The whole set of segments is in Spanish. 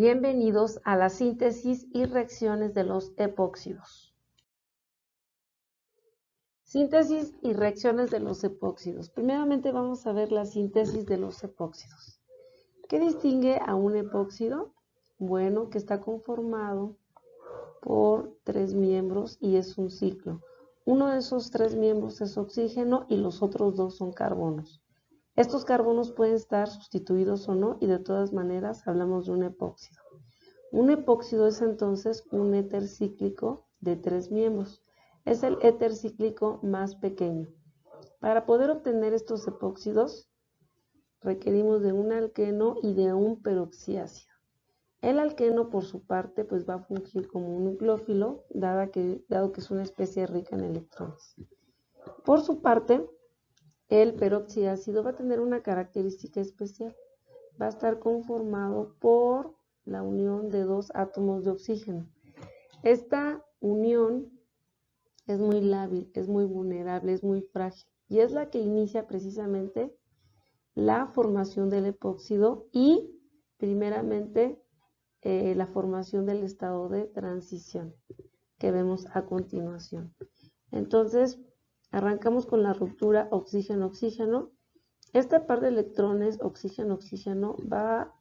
Bienvenidos a la síntesis y reacciones de los epóxidos. Síntesis y reacciones de los epóxidos. Primeramente vamos a ver la síntesis de los epóxidos. ¿Qué distingue a un epóxido? Bueno, que está conformado por 3 miembros y es un ciclo. Uno de esos 3 miembros es oxígeno y los otros 2 son carbonos. Estos carbonos pueden estar sustituidos o no y de todas maneras hablamos de un epóxido. Un epóxido es entonces un éter cíclico de 3 miembros. Es el éter cíclico más pequeño. Para poder obtener estos epóxidos requerimos de un alqueno y de un peroxiácido. El alqueno por su parte pues va a fungir como un nucleófilo dado que es una especie rica en electrones. Por su parte el peroxiácido va a tener una característica especial. Va a estar conformado por la unión de 2 átomos de oxígeno. Esta unión es muy lábil, es muy vulnerable, es muy frágil y es la que inicia precisamente la formación del epóxido y primeramente la formación del estado de transición que vemos a continuación. Entonces arrancamos con la ruptura oxígeno-oxígeno. Este par de electrones oxígeno-oxígeno va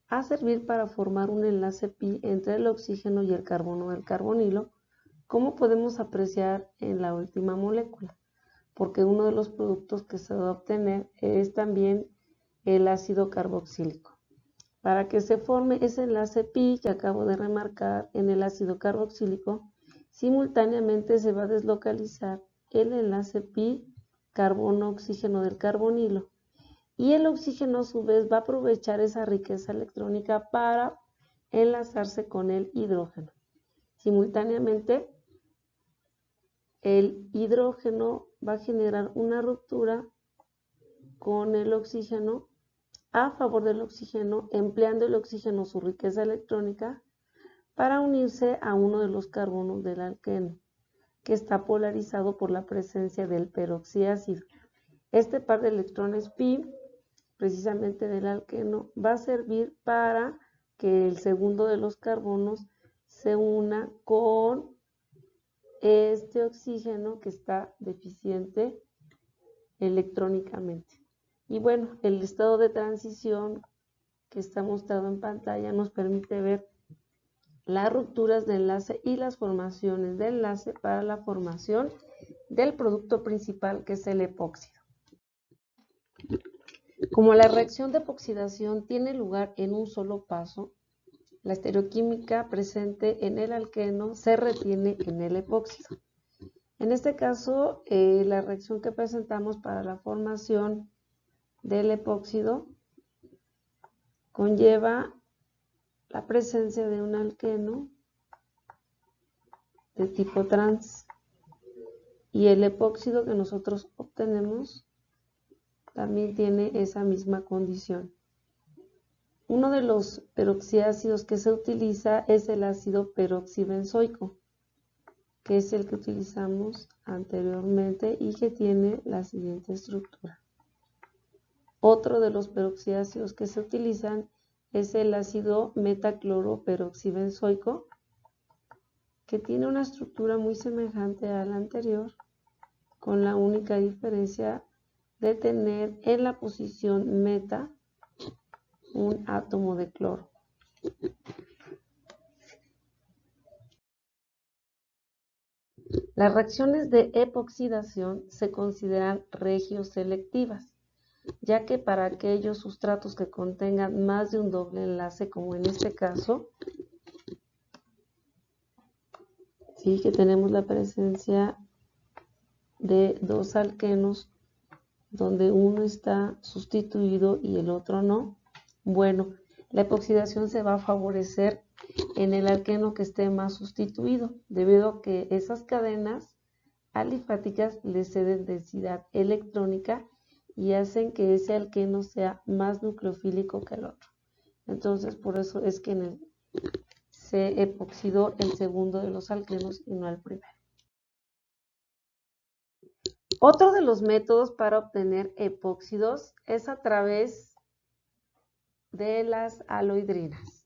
a servir para formar un enlace pi entre el oxígeno y el carbono del carbonilo, como podemos apreciar en la última molécula, porque uno de los productos que se va a obtener es también el ácido carboxílico. Para que se forme ese enlace pi que acabo de remarcar en el ácido carboxílico, simultáneamente se va a deslocalizar el enlace pi carbono-oxígeno del carbonilo. Y el oxígeno a su vez va a aprovechar esa riqueza electrónica para enlazarse con el hidrógeno. Simultáneamente, el hidrógeno va a generar una ruptura con el oxígeno a favor del oxígeno, empleando el oxígeno su riqueza electrónica para unirse a uno de los carbonos del alqueno, que está polarizado por la presencia del peroxiácido. Este par de electrones pi precisamente del alqueno va a servir para que el segundo de los carbonos se una con este oxígeno que está deficiente electrónicamente. Y bueno, el estado de transición que está mostrado en pantalla nos permite ver las rupturas de enlace y las formaciones de enlace para la formación del producto principal que es el epóxido. Como la reacción de epoxidación tiene lugar en un solo paso, la estereoquímica presente en el alqueno se retiene en el epóxido. En este caso, la reacción que presentamos para la formación del epóxido conlleva la presencia de un alqueno de tipo trans y el epóxido que nosotros obtenemos también tiene esa misma condición. Uno de los peroxiácidos que se utiliza es el ácido peroxibenzoico, que es el que utilizamos anteriormente y que tiene la siguiente estructura. Otro de los peroxiácidos que se utilizan es el ácido metacloroperoxibenzoico, que tiene una estructura muy semejante a la anterior, con la única diferencia de tener en la posición meta un átomo de cloro. Las reacciones de epoxidación se consideran regioselectivas, ya que para aquellos sustratos que contengan más de un doble enlace, como en este caso, sí que tenemos la presencia de 2 alquenos donde uno está sustituido y el otro no, bueno, la epoxidación se va a favorecer en el alqueno que esté más sustituido, debido a que esas cadenas alifáticas le ceden densidad electrónica y hacen que ese alqueno sea más nucleofílico que el otro. Entonces, por eso es que se epoxidó el segundo de los alquenos y no el primero. Otro de los métodos para obtener epóxidos es a través de las aloidrinas.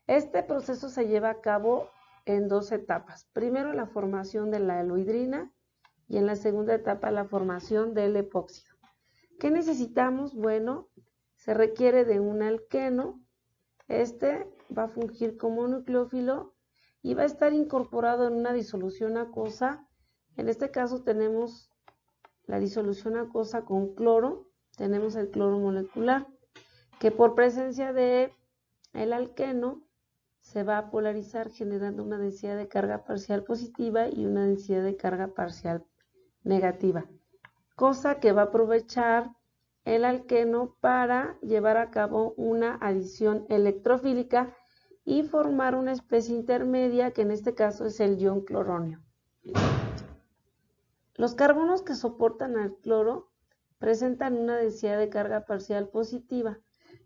Este proceso se lleva a cabo en dos etapas. Primero la formación de la aloidrina y en la segunda etapa la formación del epóxido. ¿Qué necesitamos? Bueno, se requiere de un alqueno. Este va a fungir como nucleófilo y va a estar incorporado en una disolución acuosa. En este caso tenemos la disolución acuosa con cloro, tenemos el cloro molecular, que por presencia de el alqueno se va a polarizar generando una densidad de carga parcial positiva y una densidad de carga parcial negativa, cosa que va a aprovechar el alqueno para llevar a cabo una adición electrofílica y formar una especie intermedia que en este caso es el ion cloronio. Los carbonos que soportan al cloro presentan una densidad de carga parcial positiva,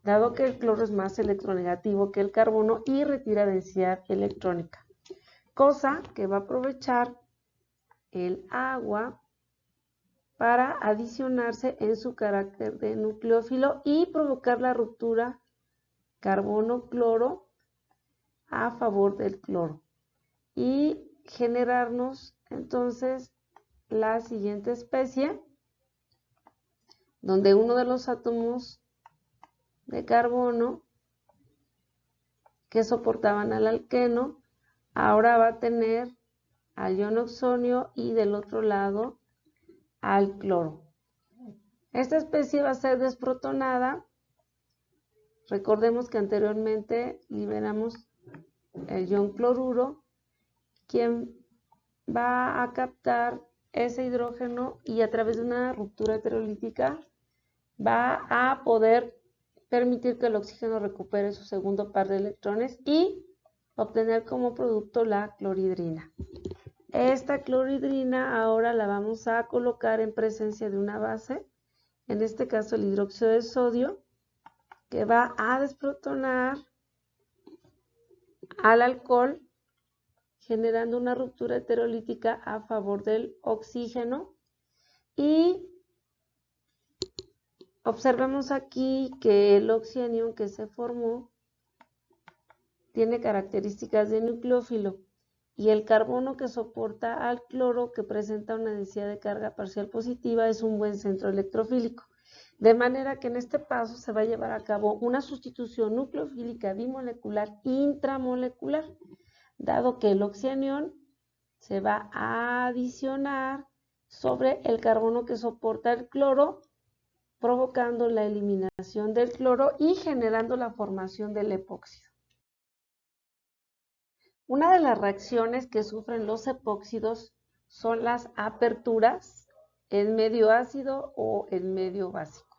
dado que el cloro es más electronegativo que el carbono y retira densidad electrónica, cosa que va a aprovechar el agua para adicionarse en su carácter de nucleófilo y provocar la ruptura carbono-cloro a favor del cloro y generarnos entonces la siguiente especie, donde uno de los átomos de carbono que soportaban al alqueno ahora va a tener al ion oxonio y del otro lado al cloro. Esta especie va a ser desprotonada. Recordemos que anteriormente liberamos el ion cloruro, quien va a captar ese hidrógeno y a través de una ruptura heterolítica va a poder permitir que el oxígeno recupere su segundo par de electrones y obtener como producto la clorhidrina. Esta clorhidrina ahora la vamos a colocar en presencia de una base, en este caso el hidróxido de sodio, que va a desprotonar al alcohol, generando una ruptura heterolítica a favor del oxígeno. Y observemos aquí que el oxígeno que se formó tiene características de nucleófilo y el carbono que soporta al cloro, que presenta una densidad de carga parcial positiva, es un buen centro electrofílico. De manera que en este paso se va a llevar a cabo una sustitución nucleofílica bimolecular intramolecular, dado que el oxígeno se va a adicionar sobre el carbono que soporta el cloro, provocando la eliminación del cloro y generando la formación del epóxido. Una de las reacciones que sufren los epóxidos son las aperturas en medio ácido o en medio básico.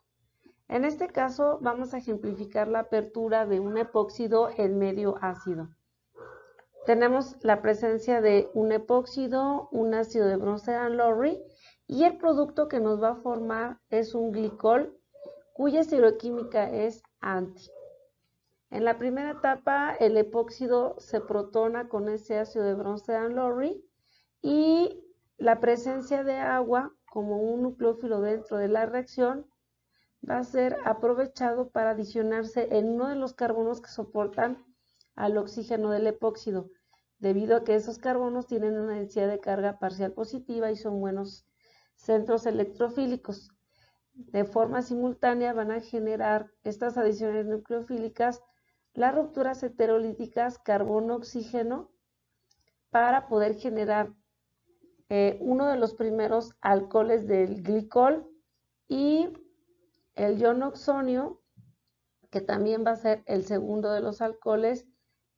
En este caso vamos a ejemplificar la apertura de un epóxido en medio ácido. Tenemos la presencia de un epóxido, un ácido de Bronsted-Lowry, y el producto que nos va a formar es un glicol cuya estereoquímica es anti. En la primera etapa el epóxido se protona con ese ácido de Bronsted-Lowry y la presencia de agua como un nucleófilo dentro de la reacción va a ser aprovechado para adicionarse en uno de los carbonos que soportan al oxígeno del epóxido, debido a que esos carbonos tienen una densidad de carga parcial positiva y son buenos centros electrofílicos. De forma simultánea van a generar estas adiciones nucleofílicas las rupturas heterolíticas carbono-oxígeno para poder generar uno de los primeros alcoholes del glicol y el ion oxonio, que también va a ser el segundo de los alcoholes,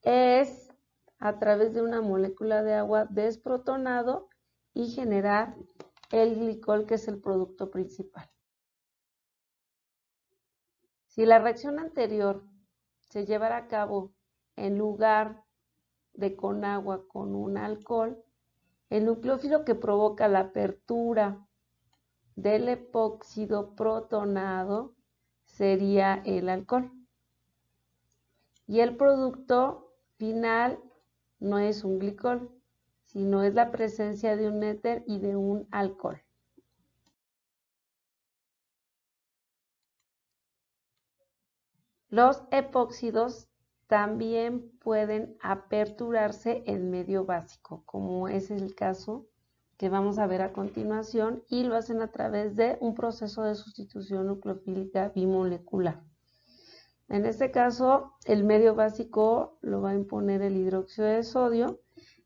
es a través de una molécula de agua desprotonado y generar el glicol, que es el producto principal. Si la reacción anterior se llevara a cabo en lugar de con agua con un alcohol, el nucleófilo que provoca la apertura del epóxido protonado sería el alcohol. Y el producto final no es un glicol, sino es la presencia de un éter y de un alcohol. Los epóxidos también pueden aperturarse en medio básico, como es el caso que vamos a ver a continuación, y lo hacen a través de un proceso de sustitución nucleofílica bimolecular. En este caso, el medio básico lo va a imponer el hidróxido de sodio,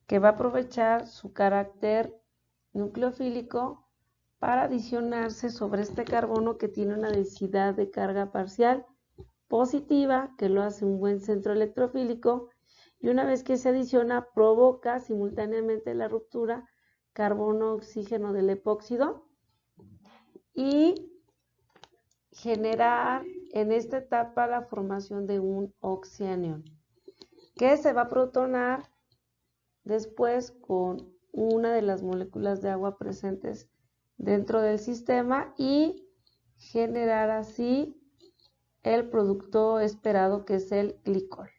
que va a aprovechar su carácter nucleofílico para adicionarse sobre este carbono que tiene una densidad de carga parcial positiva, que lo hace un buen centro electrofílico, y una vez que se adiciona provoca simultáneamente la ruptura carbono-oxígeno del epóxido y generar en esta etapa la formación de un oxianión, que se va a protonar después con una de las moléculas de agua presentes dentro del sistema y generar así el producto esperado, que es el glicol.